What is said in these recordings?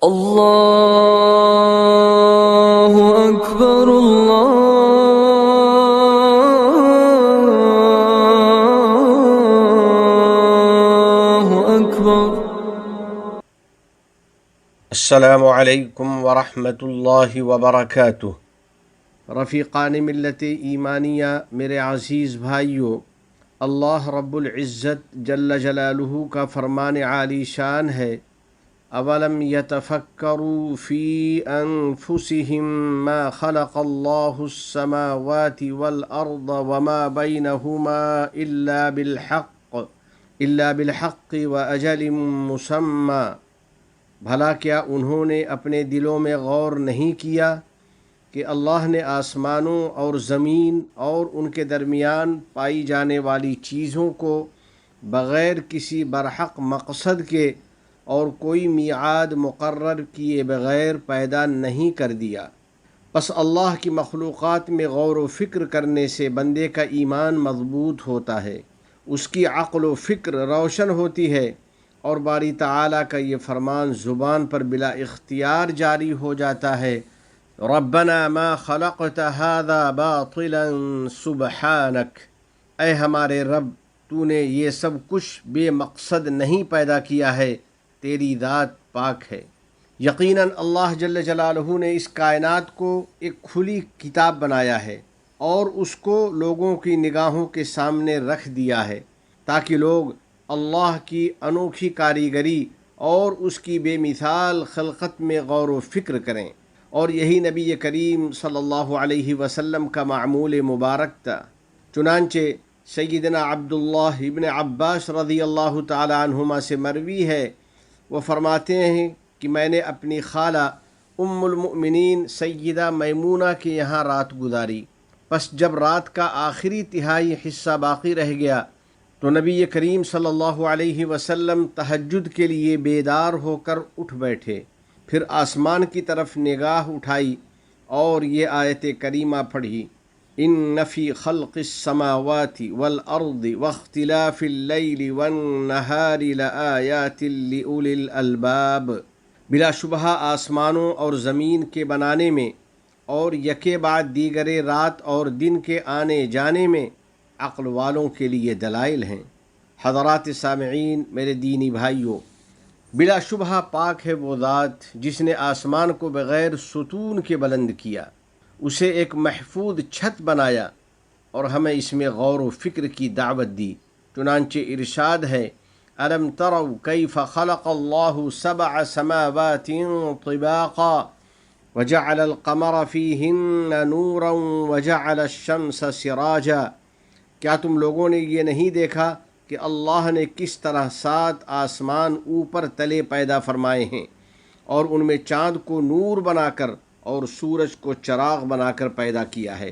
اللہ اکبر اللہ اکبر۔ السلام علیکم ورحمۃ اللہ وبرکاتہ۔ رفیقان ملت ایمانیہ، میرے عزیز بھائیوں، اللہ رب العزت جل جلالہ کا فرمان عالی شان ہے، اولم یتفکروا فی انفسہم ما خلق اللہ السماوات والارض وما بینہما الا بالحق واجل مسمی۔ بھلا کیا انہوں نے اپنے دلوں میں غور نہیں کیا کہ اللہ نے آسمانوں اور زمین اور ان کے درمیان پائی جانے والی چیزوں کو بغیر کسی برحق مقصد کے اور کوئی میعاد مقرر کیے بغیر پیدا نہیں کر دیا۔ پس اللہ کی مخلوقات میں غور و فکر کرنے سے بندے کا ایمان مضبوط ہوتا ہے، اس کی عقل و فکر روشن ہوتی ہے، اور باری تعالیٰ کا یہ فرمان زبان پر بلا اختیار جاری ہو جاتا ہے، ربنا ما خلقت هذا باطلا سبحانک۔ اے ہمارے رب، تو نے یہ سب کچھ بے مقصد نہیں پیدا کیا ہے، تیری ذات پاک ہے۔ یقیناً اللہ جل جلالہ نے اس کائنات کو ایک کھلی کتاب بنایا ہے اور اس کو لوگوں کی نگاہوں کے سامنے رکھ دیا ہے تاکہ لوگ اللہ کی انوکھی کاریگری اور اس کی بے مثال خلقت میں غور و فکر کریں، اور یہی نبی کریم صلی اللہ علیہ وسلم کا معمول مبارک تھا۔ چنانچہ سیدنا عبداللہ ابن عباس رضی اللہ تعالی عنہما سے مروی ہے، وہ فرماتے ہیں کہ میں نے اپنی خالہ ام المؤمنین سیدہ میمونہ کے یہاں رات گزاری، پس جب رات کا آخری تہائی حصہ باقی رہ گیا تو نبی کریم صلی اللہ علیہ وسلم تہجد کے لیے بیدار ہو کر اٹھ بیٹھے، پھر آسمان کی طرف نگاہ اٹھائی اور یہ آیت کریمہ پڑھی، ان فی خلق السماوات والارض واختلاف اللیل والنہار لآیات لأولی الالباب۔ بلا شبہ آسمانوں اور زمین کے بنانے میں اور یکے بعد دیگرے رات اور دن کے آنے جانے میں عقل والوں کے لیے دلائل ہیں۔ حضرات سامعین، میرے دینی بھائیوں، بلا شبہ پاک ہے وہ ذات جس نے آسمان کو بغیر ستون کے بلند کیا، اسے ایک محفوظ چھت بنایا اور ہمیں اس میں غور و فکر کی دعوت دی۔ چنانچہ ارشاد ہے، الم تروا کیف خلق اللہ سبع سماوات طباقا وجعل القمر فیہن نورا وجعل الشمس سراجا۔ کیا تم لوگوں نے یہ نہیں دیکھا کہ اللہ نے کس طرح 7 آسمان اوپر تلے پیدا فرمائے ہیں اور ان میں چاند کو نور بنا کر اور سورج کو چراغ بنا کر پیدا کیا ہے،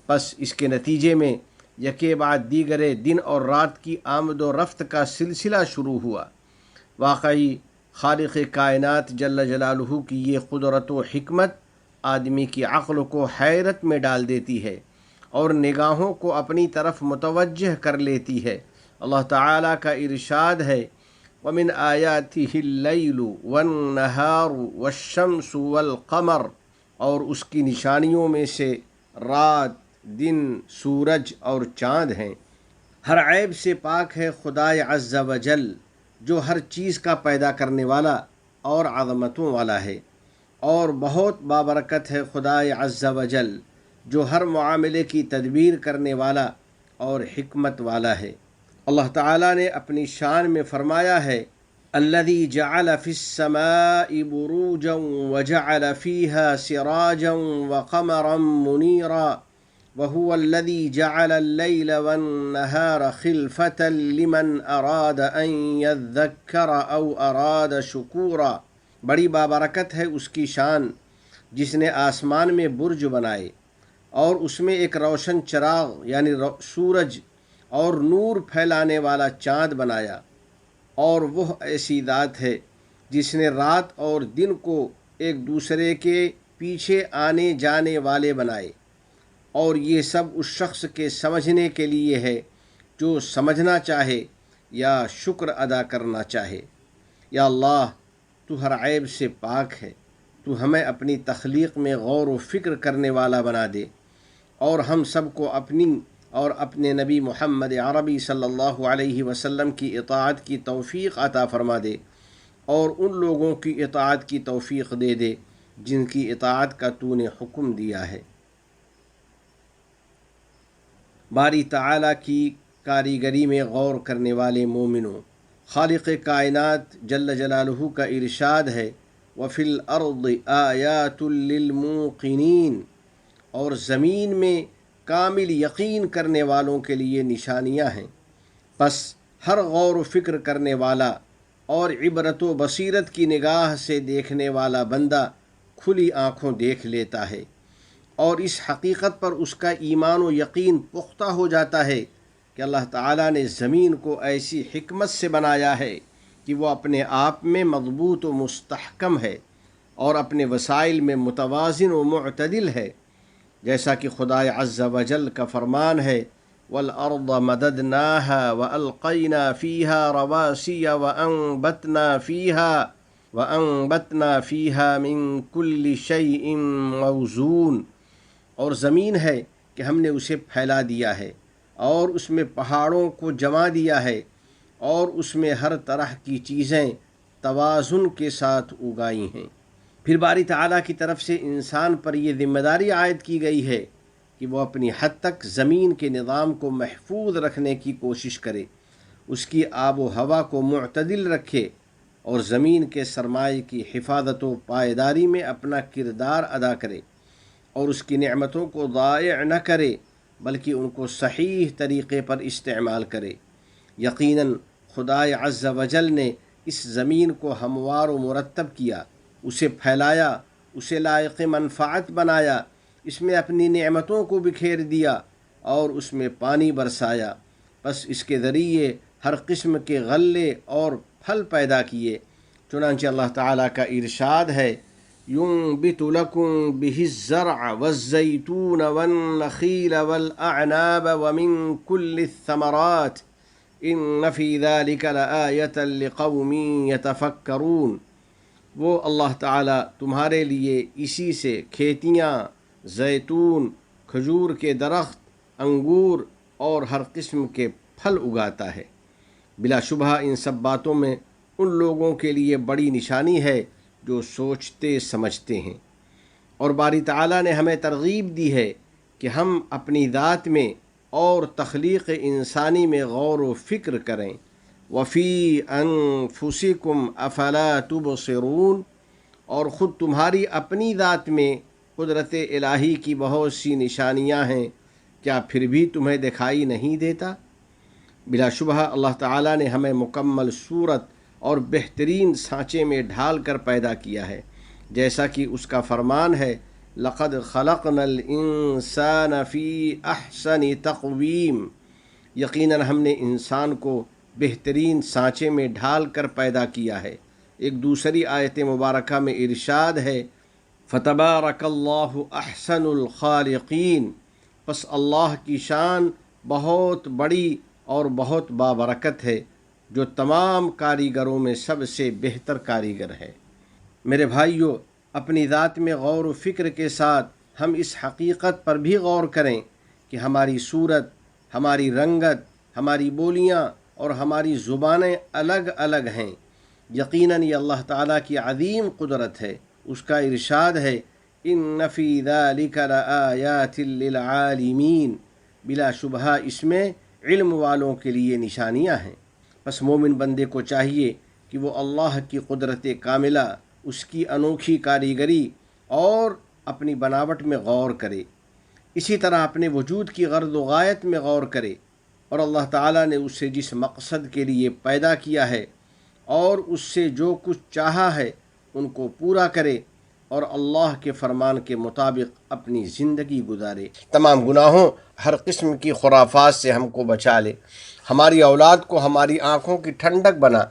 پس اس کے نتیجے میں یکے بعد دیگرے دن اور رات کی آمد و رفت کا سلسلہ شروع ہوا۔ واقعی خالق کائنات جل جلالہ کی یہ قدرت و حکمت آدمی کی عقل کو حیرت میں ڈال دیتی ہے اور نگاہوں کو اپنی طرف متوجہ کر لیتی ہے۔ اللہ تعالیٰ کا ارشاد ہے، وَمِنْ آيَاتِهِ اللَّيْلُ وَالنَّهَارُ وَالشَّمْسُ وَالْقَمَرُ، اور اس کی نشانیوں میں سے رات، دن، سورج اور چاند ہیں۔ ہر عیب سے پاک ہے خدائے عز و جل جو ہر چیز کا پیدا کرنے والا اور عظمتوں والا ہے، اور بہت بابرکت ہے خدائے عز و جل جو ہر معاملے کی تدبیر کرنے والا اور حکمت والا ہے۔ اللہ تعالیٰ نے اپنی شان میں فرمایا ہے، الذی جعل فی السماء بروجا وجعل فیہا سراجا وقمرا منیرا وهو الذی جعل اللیل والنہار خلفة لمن اراد ان یذکر او اراد شکورا۔ بڑی بابرکت ہے اس کی شان جس نے آسمان میں برج بنائے اور اس میں ایک روشن چراغ یعنی سورج اور نور پھیلانے والا چاند بنایا، اور وہ ایسی ذات ہے جس نے رات اور دن کو ایک دوسرے کے پیچھے آنے جانے والے بنائے، اور یہ سب اس شخص کے سمجھنے کے لیے ہے جو سمجھنا چاہے یا شکر ادا کرنا چاہے۔ یا اللہ، تو ہر عیب سے پاک ہے، تو ہمیں اپنی تخلیق میں غور و فکر کرنے والا بنا دے، اور ہم سب کو اپنی اور اپنے نبی محمد عربی صلی اللہ علیہ وسلم کی اطاعت کی توفیق عطا فرما دے، اور ان لوگوں کی اطاعت کی توفیق دے دے جن کی اطاعت کا تو نے حکم دیا ہے۔ باری تعالیٰ کی کاریگری میں غور کرنے والے مومنوں، خالق کائنات جل جلالہ کا ارشاد ہے وَفِي الْأَرْضِ آیَاتٌ لِّلْمُوقِنِينَ، اور زمین میں کامل یقین کرنے والوں کے لیے نشانیاں ہیں۔ پس ہر غور و فکر کرنے والا اور عبرت و بصیرت کی نگاہ سے دیکھنے والا بندہ کھلی آنکھوں دیکھ لیتا ہے، اور اس حقیقت پر اس کا ایمان و یقین پختہ ہو جاتا ہے کہ اللہ تعالیٰ نے زمین کو ایسی حکمت سے بنایا ہے کہ وہ اپنے آپ میں مضبوط و مستحکم ہے اور اپنے وسائل میں متوازن و معتدل ہے، جیسا کہ خدائے عز و جل کا فرمان ہے وَالْأَرْضَ مَدَدْنَاهَا وَأَلْقَيْنَا فِيهَا رَوَاسِيَ وَأَنبَتْنَا فِيهَا مِن كُلِّ شَيْءٍ مَّوْزُونٍ، اور زمین ہے کہ ہم نے اسے پھیلا دیا ہے اور اس میں پہاڑوں کو جما دیا ہے اور اس میں ہر طرح کی چیزیں توازن کے ساتھ اگائی ہیں۔ پھر باری تعالیٰ کی طرف سے انسان پر یہ ذمہ داری عائد کی گئی ہے کہ وہ اپنی حد تک زمین کے نظام کو محفوظ رکھنے کی کوشش کرے، اس کی آب و ہوا کو معتدل رکھے، اور زمین کے سرمایہ کی حفاظت و پائیداری میں اپنا کردار ادا کرے، اور اس کی نعمتوں کو ضائع نہ کرے بلکہ ان کو صحیح طریقے پر استعمال کرے۔ یقیناً خدائے عز و جل نے اس زمین کو ہموار و مرتب کیا، اسے پھیلایا، اسے لائق منفعت بنایا، اس میں اپنی نعمتوں کو بکھیر دیا اور اس میں پانی برسایا، بس اس کے ذریعے ہر قسم کے غلے اور پھل پیدا کیے۔ چنانچہ اللہ تعالیٰ کا ارشاد ہے ينبت لكم به الزرع والزيتون والنخيل والأعناب ومن كل الثمرات إن في ذلك لآية لقوم يتفكرون، وہ اللہ تعالیٰ تمہارے لیے اسی سے کھیتیاں، زیتون، کھجور کے درخت، انگور اور ہر قسم کے پھل اگاتا ہے۔ بلا شبہ ان سب باتوں میں ان لوگوں کے لیے بڑی نشانی ہے جو سوچتے سمجھتے ہیں، اور باری تعالیٰ نے ہمیں ترغیب دی ہے کہ ہم اپنی ذات میں اور تخلیق انسانی میں غور و فکر کریں۔ وَفِي أَنفُسِكُمْ أَفَلَا تُبْصِرُونَ، اور خود تمہاری اپنی ذات میں قدرت الہی کی بہت سی نشانیاں ہیں، کیا پھر بھی تمہیں دکھائی نہیں دیتا؟ بلا شبہ اللہ تعالیٰ نے ہمیں مکمل صورت اور بہترین سانچے میں ڈھال کر پیدا کیا ہے، جیسا کہ اس کا فرمان ہے لَقَدْ خَلَقْنَا الْإِنسَانَ فِي أَحْسَنِ تَقْوِيمٍ، یقیناً ہم نے انسان کو بہترین سانچے میں ڈھال کر پیدا کیا ہے۔ ایک دوسری آیت مبارکہ میں ارشاد ہے فَتَبَارَكَ اللَّهُ أَحْسَنُ الْخَالِقِينَ، پس اللہ کی شان بہت بڑی اور بہت بابرکت ہے جو تمام کاریگروں میں سب سے بہتر کاریگر ہے۔ میرے بھائیو، اپنی ذات میں غور و فکر کے ساتھ ہم اس حقیقت پر بھی غور کریں کہ ہماری صورت، ہماری رنگت، ہماری بولیاں اور ہماری زبانیں الگ الگ ہیں۔ یقیناً یہ اللہ تعالیٰ کی عظیم قدرت ہے۔ اس کا ارشاد ہے إِنَّ فِي ذَلِكَ لَآيَاتٍ لِّلْعَالِمِينَ، بلا شبہ اس میں علم والوں کے لیے نشانیاں ہیں۔ پس مومن بندے کو چاہیے کہ وہ اللہ کی قدرت کاملہ، اس کی انوکھی کاریگری اور اپنی بناوٹ میں غور کرے، اسی طرح اپنے وجود کی غرض و غایت میں غور کرے، اور اللہ تعالیٰ نے اسے جس مقصد کے لیے پیدا کیا ہے اور اس سے جو کچھ چاہا ہے ان کو پورا کرے، اور اللہ کے فرمان کے مطابق اپنی زندگی گزارے۔ تمام گناہوں، ہر قسم کی خرافات سے ہم کو بچا لے، ہماری اولاد کو ہماری آنکھوں کی ٹھنڈک بنا،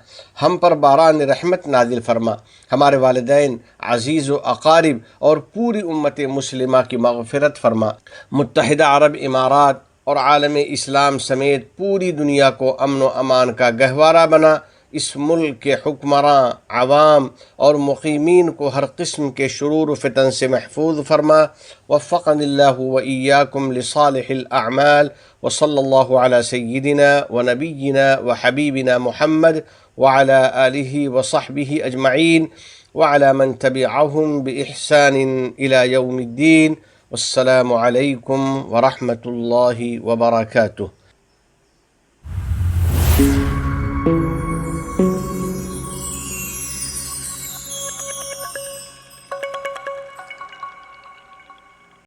ہم پر باران رحمت نازل فرما، ہمارے والدین، عزیز و اقارب اور پوری امت مسلمہ کی مغفرت فرما، متحدہ عرب امارات اور عالم اسلام سمیت پوری دنیا کو امن و امان کا گہوارہ بنا۔ اس ملک کے حکمراں، عوام اور مقیمین کو ہر قسم کے شرور و فتن سے محفوظ فرما۔ وفقنی اللہ و ایاکم لصالح الاعمال، وصلی اللہ علی سیدنا و نبینا و حبیبنا محمد وعلى آلہ وصحبہ اجمعین وعلى من تبعهم بإحسان إلى يوم الدين، والسلام علیکم ورحمۃ اللہ وبرکاتہ۔